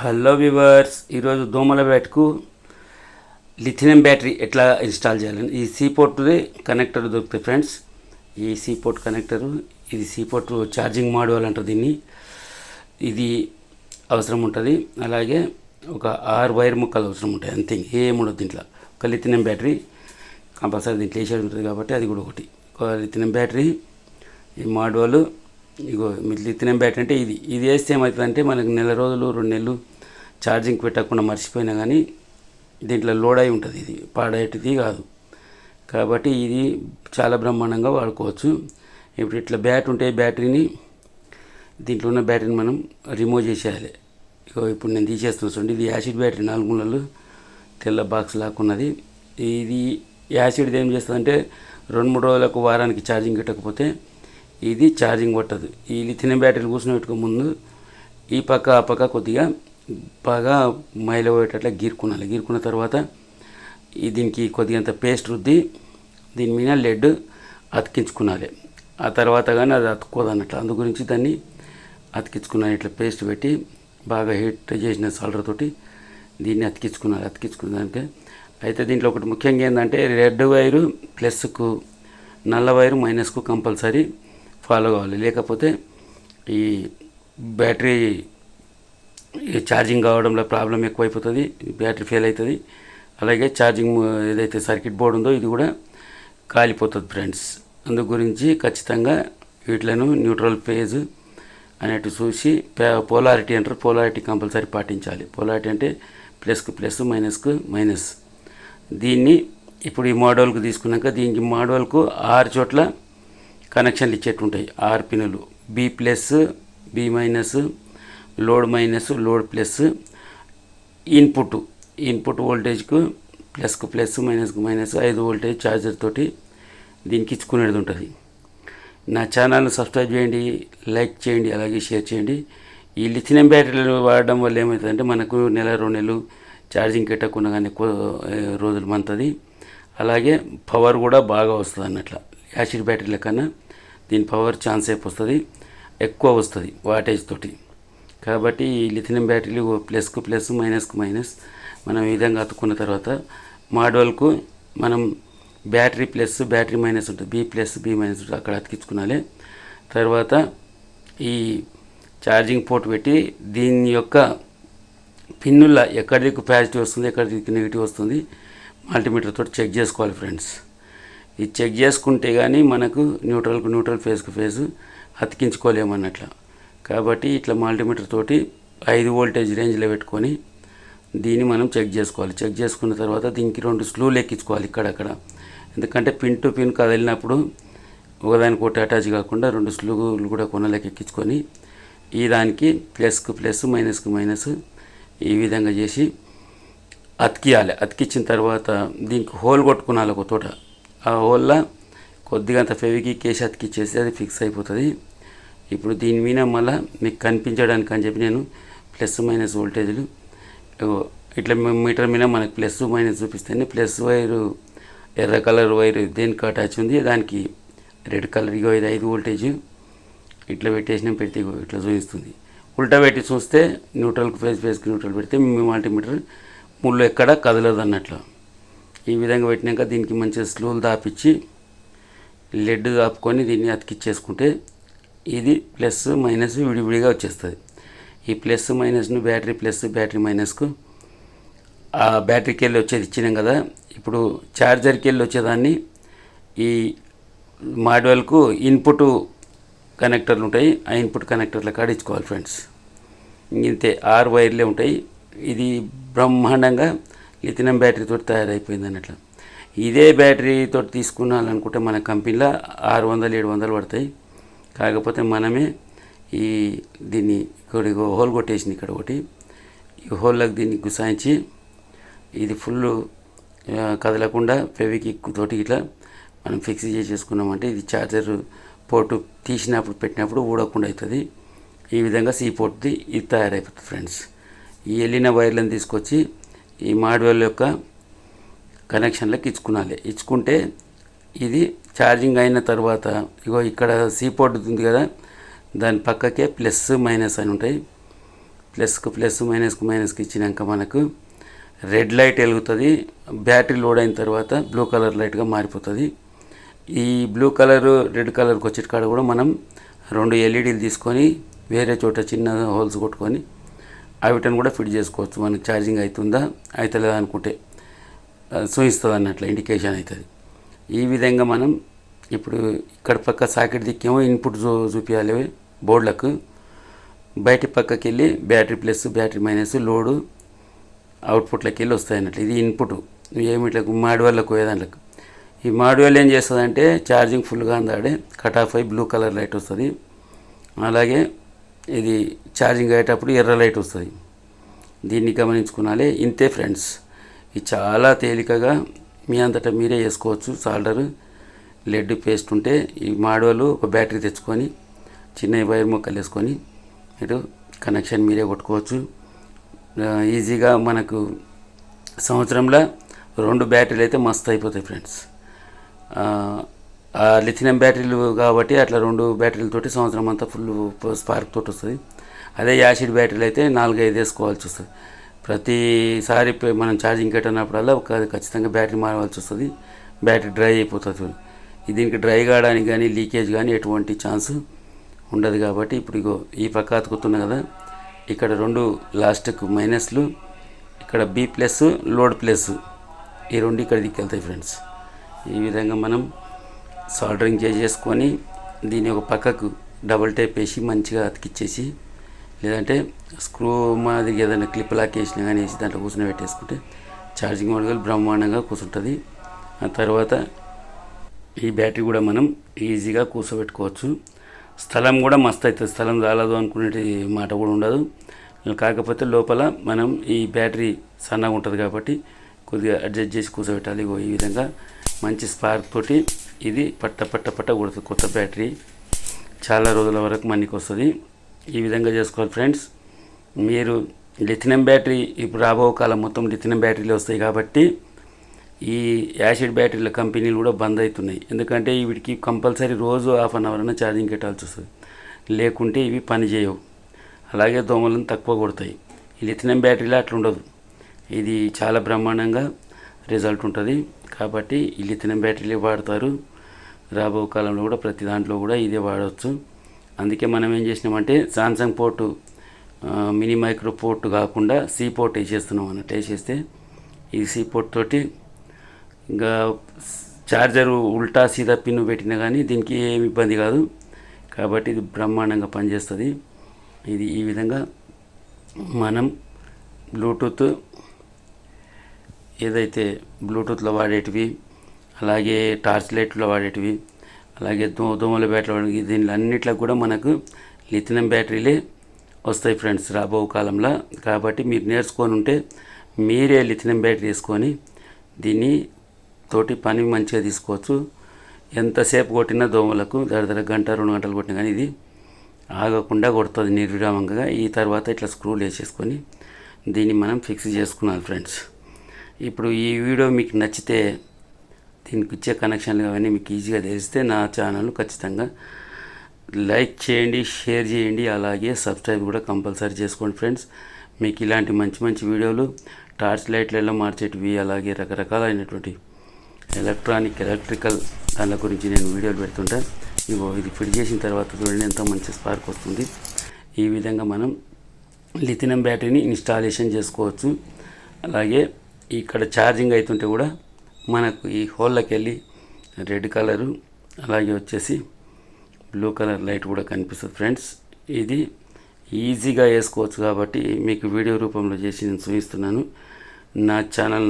Hello viewers, ఈరోజు దోమల బ్యాట్కు lithium battery ఎట్లా ఇన్స్టాల్ చేయాలని ఈ సీపోర్ట్ది కనెక్టర్ దొరుకుతాయి ఫ్రెండ్స్. ఈ సీపోర్ట్ కనెక్టరు, ఇది సీపోర్ట్ ఛార్జింగ్ మాడ్యూల్ అంటారు దీన్ని. ఇది అవసరం ఉంటుంది. అలాగే ఒక 6 వైర్ ముక్కలు అవసరం ఉంటాయి, అంతే. ఏముండదు దీంట్లో. ఒక లిథియం బ్యాటరీ కంపల్సరీ దీంట్లో వేసేది ఉంటుంది కాబట్టి అది కూడా ఒకటి. ఒక లిథియం బ్యాటరీ, ఈ మాడ్యూల్. ఇగో లిథియం బ్యాటరీ అంటే ఇది వేస్తే ఏమవుతుందంటే మనకు నెల రోజులు 2 నెలలు ఛార్జింగ్ పెట్టకుండా మర్చిపోయినా కానీ దీంట్లో లోడ్ అయి ఉంటుంది. ఇది పాడేటిది కాదు కాబట్టి ఇది చాలా బ్రహ్మాండంగా వాడుకోవచ్చు. ఇప్పుడు ఇట్లా బ్యాటరీని దీంట్లో ఉన్న బ్యాటరీని మనం రిమూవ్ చేసేయాలి. ఇగో ఇప్పుడు నేను తీసేస్తున్నా చూడండి. ఇది యాసిడ్ బ్యాటరీ, 4 మూలలు తెల్ల బాక్స్ లాక్కున్నది. ఇది యాసిడ్ ఏం చేస్తుందంటే 2-3 రోజులకు, వారానికి ఛార్జింగ్ పెట్టకపోతే ఇది ఛార్జింగ్ పట్టదు. ఈ లిథియం బ్యాటరీలు కూర్చొని పెట్టుకో ముందు ఈ పక్క ఆ పక్క కొద్దిగా బాగా మైల పోయేటట్లా గీరుకున్న తర్వాత దీనికి కొద్దిగంత పేస్ట్ రుద్ది దీని మీద లెడ్ అతికించుకున్నాలి. ఆ తర్వాత కానీ అది అతుక్కోదు అన్నట్లు. అందు గురించి దాన్ని అతికించుకున్నాను. ఇట్లా పేస్ట్ పెట్టి బాగా హీట్ చేసిన సాల్డర్ తోటి దీన్ని అతికించుకున్నానంటే అయితే దీంట్లో ఒకటి ముఖ్యంగా ఏంటంటే రెడ్ వైరు ప్లస్కు, నల్ల వైరు మైనస్కు కంపల్సరీ ఫాలో కావాలి. లేకపోతే ఈ బ్యాటరీ ఛార్జింగ్ కావడంలో ప్రాబ్లం ఎక్కువైపోతుంది, బ్యాటరీ ఫెయిల్ అవుతుంది. అలాగే ఛార్జింగ్ ఏదైతే సర్క్యూట్ బోర్డు ఉందో ఇది కూడా కాలిపోతుంది ఫ్రెండ్స్. అందు గురించి ఖచ్చితంగా వీటిలను న్యూట్రల్ ఫేజ్ అనేట్టు చూసి పోలారిటీ అంటారు, పోలారిటీ కంపల్సరీ పాటించాలి. పోలారిటీ అంటే ప్లస్కు ప్లస్, మైనస్కు మైనస్. దీన్ని ఇప్పుడు ఈ మోడల్కు తీసుకున్నాక దీనికి మోడల్కు 6 చోట్ల కనెక్షన్లు ఇచ్చేట్టు ఉంటాయి. 6 పిన్నులు, B plus, B minus, load minus, load plus. Input వోల్టేజ్కు ప్లస్కు ప్లస్, మైనస్కు మైనస్, 5 వోల్టేజ్ ఛార్జర్ తోటి దీనికి ఇచ్చుకునేది ఉంటుంది. నా ఛానల్ను సబ్స్క్రైబ్ చేయండి, లైక్ చేయండి, అలాగే షేర్ చేయండి. ఈ లిథియం బ్యాటరీలు వాడడం వల్ల ఏమవుతుందంటే మనకు నెల 2 నెలలు ఛార్జింగ్ పెట్టకుండా కానీ ఎక్కువ రోజులు మంతుంది. అలాగే పవర్ కూడా బాగా వస్తుంది అన్నట్ల. యాసిడ్ బ్యాటరీల కన్నా దీని పవర్ ఛాన్స్ సేపు వస్తుంది, ఎక్కువ వస్తుంది వాటేజ్ తోటి. కాబట్టి ఈ లిథియం బ్యాటరీలు ప్లస్కు ప్లస్, మైనస్కు మైనస్ మనం ఈ విధంగా అతుక్కున్న తర్వాత మాడ్యూల్కు మనం బ్యాటరీ ప్లస్, బ్యాటరీ మైనస్ ఉంటుంది, బి ప్లస్, బి మైనస్ ఉంటుంది, అక్కడ అతికించుకునాలి. తర్వాత ఈ ఛార్జింగ్ పోర్ట్ పెట్టి దీని యొక్క పిన్నుల ఎక్కడ దిక్కు పాజిటివ్ వస్తుంది, ఎక్కడ దిక్కు నెగిటివ్ వస్తుంది మల్టీమీటర్ తోటి చెక్ చేసుకోవాలి ఫ్రెండ్స్. ఇది చెక్ చేసుకుంటే కానీ మనకు న్యూట్రల్, ఫేజ్కు ఫేజ్ అతికించుకోలేమన్నట్ల. కాబట్టి ఇట్లా మల్టీమీటర్ తోటి 5 వోల్టేజ్ రేంజ్లో పెట్టుకొని దీన్ని మనం చెక్ చేసుకోవాలి. చెక్ చేసుకున్న తర్వాత దీనికి 2 స్లూలు ఎక్కించుకోవాలి ఇక్కడక్కడ. ఎందుకంటే పిన్ టు పిన్ కదిలినప్పుడు ఒకదానికి ఒకటి అటాచ్ కాకుండా 2 స్లూలు కూడా కొనలేక ఎక్కించుకొని ఈ దానికి ప్లస్కు ప్లస్, మైనస్కు మైనస్ ఈ విధంగా చేసి అతికియాలి. అతికించిన తర్వాత దీనికి హోల్ కొట్టుకున్నాలి ఒక తోట. ఆ హోల్లో కొద్దిగంత ఫెవిక్విక్ వేసి అతికిచ్చేసి అది ఫిక్స్ అయిపోతుంది. ఇప్పుడు దీని మీద మళ్ళీ మీకు కనిపించడానికి అని చెప్పి నేను ప్లస్ మైనస్ వోల్టేజ్లు ఇట్లా మీటర్ మీద మనకు ప్లస్ మైనస్ చూపిస్తాను. ప్లస్ వైరు ఎర్ర కలర్ వైరు దేనికి అటాచ్ ఉంది, దానికి రెడ్ కలర్ ఇగో ఇది 5 వోల్టేజ్ ఇట్లా పెట్టేసినా పెడితే ఇట్లా చూపిస్తుంది. ఉల్టా పెట్టి చూస్తే న్యూట్రల్కి ఫేజ్కి న్యూట్రల్ పెడితే మీ మల్టీమీటర్ ముళ్ళు ఎక్కడ కదలదు అన్నట్లు. ఈ విధంగా పెట్టినాక దీనికి మంచిగా స్లూలు దాపిచ్చి లెడ్ దాపుకొని దీన్ని అతికిచ్చేసుకుంటే ఇది ప్లస్ మైనస్ విడివిడిగా వచ్చేస్తుంది. ఈ ప్లస్ మైనస్ను బ్యాటరీ ప్లస్, బ్యాటరీ మైనస్కు ఆ బ్యాటరీకి వెళ్ళి వచ్చేది ఇచ్చినాం కదా. ఇప్పుడు ఛార్జర్కి వెళ్ళి వచ్చేదాన్ని ఈ మాడ్యూల్కు ఇన్పుట్ కనెక్టర్లు ఉంటాయి, ఆ ఇన్పుట్ కనెక్టర్ల కాడ ఇచ్చుకోవాలి ఫ్రెండ్స్. ఇంతే 6 వైర్లే ఉంటాయి. ఇది బ్రహ్మాండంగా లిథియం బ్యాటరీతో తయారైపోయింది అన్నట్లు. ఇదే బ్యాటరీతో తీసుకున్నాలనుకుంటే మన కంపెనీలో 600-700 పడతాయి. కాకపోతే మనమే దీన్ని ఇక్కడ హోల్ కొట్టేసింది ఇక్కడ ఒకటి. ఈ హోల్లోకి దీన్ని గుసాయించి ఇది ఫుల్ కదలకుండా ఫెవిక్విక్ తోటి ఇట్లా మనం ఫిక్స్ చేసేసుకున్నామంటే ఇది ఛార్జర్ పోర్టు తీసినప్పుడు పెట్టినప్పుడు ఊడకుండా అవుతుంది. ఈ విధంగా సీ పోర్ట్ది ఇది తయారైపోతుంది ఫ్రెండ్స్. ఈ వెళ్ళిన వైర్లను తీసుకొచ్చి ఈ మాడ్యూల్ యొక్క కనెక్షన్లకు ఇచ్చుకుంటే ఇది ఛార్జింగ్ అయిన తర్వాత ఇగో ఇక్కడ సీ పోర్ట్ ఉంది కదా, దాని పక్కకే ప్లస్ మైనస్ అని ఉంటాయి. ప్లస్కు ప్లస్ మైనస్కు మైనస్కి ఇచ్చినాక మనకు రెడ్ లైట్ వెలుగుతుంది. బ్యాటరీ లోడ్ అయిన తర్వాత బ్లూ కలర్ లైట్గా మారిపోతుంది. ఈ బ్లూ కలరు రెడ్ కలర్కి వచ్చే కాడ కూడా మనం 2 ఎల్ఈడీలు తీసుకొని వేరే చోట చిన్న హోల్స్ కొట్టుకొని అవిటను కూడా ఫిట్ చేసుకోవచ్చు. మనకి ఛార్జింగ్ అవుతుందా అవుతలేదా అనుకుంటే చూపిస్తుంది అన్నట్లు ఇండికేషన్ అవుతుంది. ఈ విధంగా మనం ఇప్పుడు ఇక్కడ పక్క సాకెట్ దిక్కేమో ఇన్పుట్ చూపించాలి బోర్డులకు, బయట పక్కకి వెళ్ళి battery plus battery minus load అవుట్పుట్లోకి వెళ్ళి వస్తాయి అన్నట్లు. ఇది ఇన్పుట్ ఏమిట్లకు మాడ్యూల్లకు పోయేదాంట్లకు. ఈ మాడ్యూల్ ఏం చేస్తుందంటే ఛార్జింగ్ ఫుల్గా అందాడే కట్ ఆఫ్ అయ్యి బ్లూ కలర్ లైట్ వస్తుంది. అలాగే ఇది ఛార్జింగ్ అయ్యేటప్పుడు ఎర్ర లైట్ వస్తుంది. దీన్ని గమనించుకోవాలి. ఇంతే ఫ్రెండ్స్, ఇది చాలా తేలికగా మీ అంతటా మీరే చేసుకోవచ్చు. సాల్డర్ లెడ్ పేస్ట్ ఉంటే ఈ మాడ్యూల్ ఒక బ్యాటరీ తెచ్చుకొని చిన్న వైర్ మొక్కలు వేసుకొని ఇటు కనెక్షన్ మీరే కొట్టుకోవచ్చు. ఈజీగా మనకు సంవత్సరంలో 2 బ్యాటరీలు అయితే మస్తు అయిపోతాయి ఫ్రెండ్స్. లిథియం బ్యాటరీలు కాబట్టి అట్లా 2 బ్యాటరీలతోటి సంవత్సరం అంతా ఫుల్ స్పార్క్ తోటి వస్తుంది. అదే యాసిడ్ బ్యాటరీలు అయితే 4-5 వేసుకోవాల్సి వస్తుంది. ప్రతిసారి మనం ఛార్జింగ్ పెట్టినప్పుడల్లా ఖచ్చితంగా బ్యాటరీ మారవలసి వస్తుంది. బ్యాటరీ డ్రై అయిపోతుంది. దీనికి డ్రై కావడానికి కానీ లీకేజ్ కానీ ఎటువంటి ఛాన్స్ ఉండదు. కాబట్టి ఇప్పుడు ఇగో ఈ పక్క అతుకుతున్నా కదా, ఇక్కడ 2 లాస్ట్కు మైనస్లు, ఇక్కడ బి ప్లస్ లోడ్ ప్లస్, ఈ 2 ఇక్కడ దిక్కెళ్తాయి ఫ్రెండ్స్. ఈ విధంగా మనం సాల్డరింగ్ చేసుకొని దీని ఒక పక్కకు డబుల్ టైప్ వేసి మంచిగా అతికిచ్చేసి, లేదంటే స్క్రూ మాదిరి ఏదైనా క్లిప్ లాక్ వేసినా కానీ వేసి దాంట్లో కూర్చొని పెట్టేసుకుంటే ఛార్జింగ్ మోడల్ బ్రహ్మాండంగా కూర్చుంటుంది. ఆ తర్వాత ఈ బ్యాటరీ కూడా మనం ఈజీగా కూర్చోబెట్టుకోవచ్చు. స్థలం కూడా మస్తు అవుతుంది. స్థలం రాలేదు అనుకునే మాట కూడా ఉండదు. కాకపోతే లోపల మనం ఈ బ్యాటరీ సన్నగా ఉంటుంది కాబట్టి కొద్దిగా అడ్జస్ట్ చేసి కూర్చోబెట్టాలి. ఈ విధంగా మంచి స్పార్క్ తోటి ఇది పట్ట కొడుతుంది. కొత్త బ్యాటరీ చాలా రోజుల వరకు మనకి వస్తుంది. ఈ విధంగా చేసుకోవాలి ఫ్రెండ్స్. మీరు లిథియం బ్యాటరీ ఇప్పుడు రాబో కాలం మొత్తం లిథియం బ్యాటరీలు వస్తాయి కాబట్టి ఈ యాసిడ్ బ్యాటరీల కంపెనీలు కూడా బంద్ అవుతున్నాయి. ఎందుకంటే వీటికి కంపల్సరీ రోజు ½ అవర్ అయినా ఛార్జింగ్ పెట్టాల్సి వస్తుంది, లేకుంటే ఇవి పని చేయవు. అలాగే దోమలను తక్కువ కొడతాయి. ఈ లిథియం బ్యాటరీలో అట్లా ఉండదు. ఇది చాలా బ్రహ్మాండంగా రిజల్ట్ ఉంటుంది. కాబట్టి ఈ లిథియం బ్యాటరీలే వాడతారు. రాబో కాలంలో కూడా ప్రతి దాంట్లో కూడా ఇదే వాడవచ్చు. అందుకే మనం ఏం చేసినామంటే Samsung port mini micro port కాకుండా సి పోర్ట్ వేసేస్తున్నాం అన్నట్టు. వేసేస్తే ఈ సి పోర్ట్ తోటి ఇంకా ఛార్జరు ఉల్టా సీదా పిన్ను పెట్టినా కానీ దీనికి ఏమి ఇబ్బంది కాదు. కాబట్టి ఇది బ్రహ్మాండంగా పనిచేస్తుంది. ఇది ఈ విధంగా మనం బ్లూటూత్ ఏదైతే బ్లూటూత్లో వాడేటివి, అలాగే టార్చ్ లైట్లో వాడేటివి, అలాగే దోమల బ్యాటరీ వాడేవి, దీనిలో అన్నిట్లో కూడా మనకు లిథియం బ్యాటరీలే వస్తాయి ఫ్రెండ్స్ రాబో కాలంలో. కాబట్టి మీరు నేర్చుకొని ఉంటే మీరే లిథియం బ్యాటరీ వేసుకొని దీన్ని తోటి పని మంచిగా తీసుకోవచ్చు. ఎంతసేపు కొట్టినా దోమలకు దగ్గర గంట 2 గంటలు కొట్టినా కానీ ఇది ఆగకుండా కొడుతుంది నిర్విరామంగా. ఈ తర్వాత ఇట్లా స్క్రూలు వేసేసుకొని దీన్ని మనం ఫిక్స్ చేసుకున్నాం ఫ్రెండ్స్. ఇప్పుడు ఈ వీడియో మీకు నచ్చితే దీనికి ఇచ్చే కనెక్షన్లు అవన్నీ మీకు ఈజీగా తెలిస్తే నా ఛానల్ ఖచ్చితంగా లైక్ చేయండి, షేర్ చేయండి, అలాగే సబ్స్క్రైబ్ కూడా కంపల్సరీ చేసుకోండి ఫ్రెండ్స్. మీకు ఇలాంటి మంచి మంచి వీడియోలు టార్చ్ లైట్లలో మార్చేటివి, అలాగే రకరకాలైనటువంటి ఎలక్ట్రికల్ దాని గురించి నేను వీడియోలు పెడుతుంటా. ఇది ఫిట్ చేసిన తర్వాత చూడండి ఎంత మంచి స్పార్క్ వస్తుంది. ఈ విధంగా మనం లిథియం బ్యాటరీని ఇన్స్టాలేషన్ చేసుకోవచ్చు. అలాగే ఇక్కడ ఛార్జింగ్ అవుతుంటే కూడా మనకు ఈ హోల్లోకి వెళ్ళి రెడ్ కలరు అలాగే వచ్చేసి బ్లూ కలర్ లైట్ కూడా కనిపిస్తుంది ఫ్రెండ్స్. ఇది ఈజీగా వేసుకోవచ్చు కాబట్టి మీకు వీడియో రూపంలో చేసి నేను చూపిస్తున్నాను. నా ఛానల్